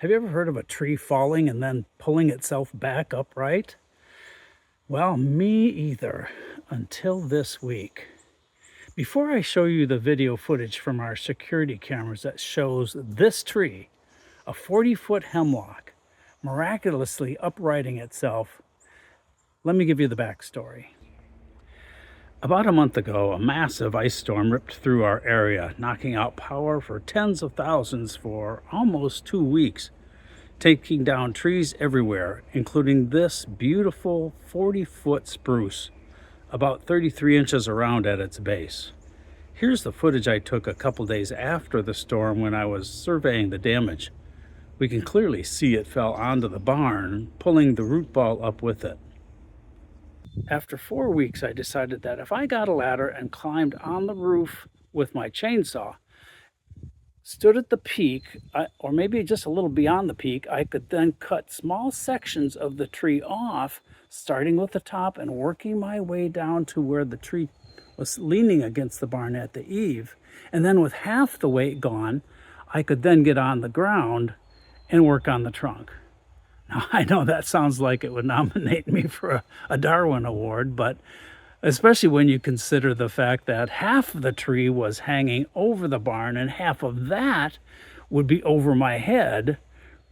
Have you ever heard of a tree falling and then pulling itself back upright? Well, me either, until this week. Before I show you the video footage from our security cameras that shows this tree, a 40-foot hemlock, miraculously uprighting itself, let me give you the backstory. About a month ago, a massive ice storm ripped through our area, knocking out power for tens of thousands for almost 2 weeks, taking down trees everywhere, including this beautiful 40-foot spruce, about 33 inches around at its base. Here's the footage I took a couple days after the storm when I was surveying the damage. We can clearly see it fell onto the barn, pulling the root ball up with it. After 4 weeks, I decided that if I got a ladder and climbed on the roof with my chainsaw, stood at the peak, or maybe just a little beyond the peak, I could then cut small sections of the tree off, starting with the top and working my way down to where the tree was leaning against the barn at the eave. And then with half the weight gone, I could then get on the ground and work on the trunk. Now, I know that sounds like it would nominate me for a Darwin Award, but especially when you consider the fact that half of the tree was hanging over the barn and half of that would be over my head,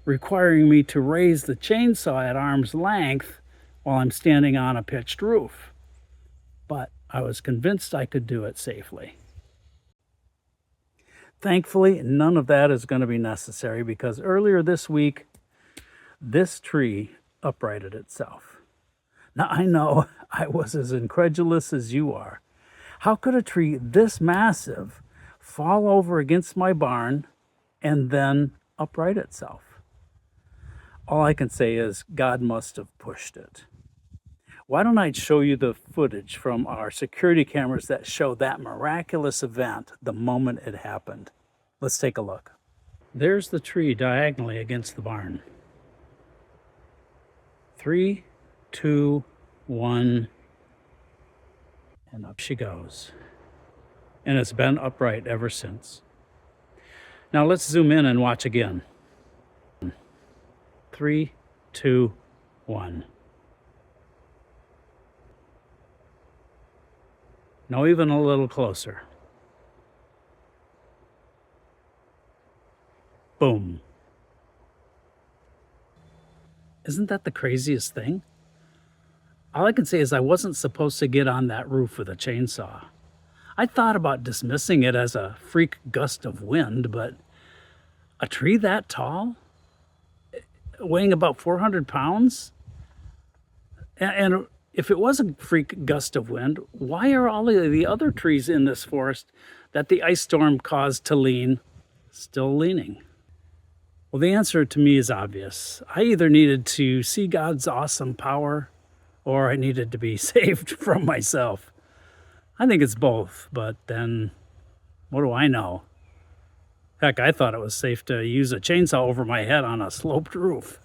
requiring me to raise the chainsaw at arm's length while I'm standing on a pitched roof. But I was convinced I could do it safely. Thankfully, none of that is going to be necessary because earlier this week, this tree uprighted itself. Now, I know I was as incredulous as you are. How could a tree this massive fall over against my barn and then upright itself? All I can say is God must have pushed it. Why don't I show you the footage from our security cameras that show that miraculous event the moment it happened? Let's take a look. There's the tree diagonally against the barn. 3, 2, 1, and up she goes. And it's been upright ever since. Now let's zoom in and watch again. 3, 2, 1. No, even a little closer. Boom. Isn't that the craziest thing? All I can say is I wasn't supposed to get on that roof with a chainsaw. I thought about dismissing it as a freak gust of wind, but a tree that tall, weighing about 400 pounds? And if it was a freak gust of wind, why are all of the other trees in this forest that the ice storm caused to lean still leaning? Well, the answer to me is obvious. I either needed to see God's awesome power or I needed to be saved from myself. I think it's both, but then what do I know? Heck, I thought it was safe to use a chainsaw over my head on a sloped roof.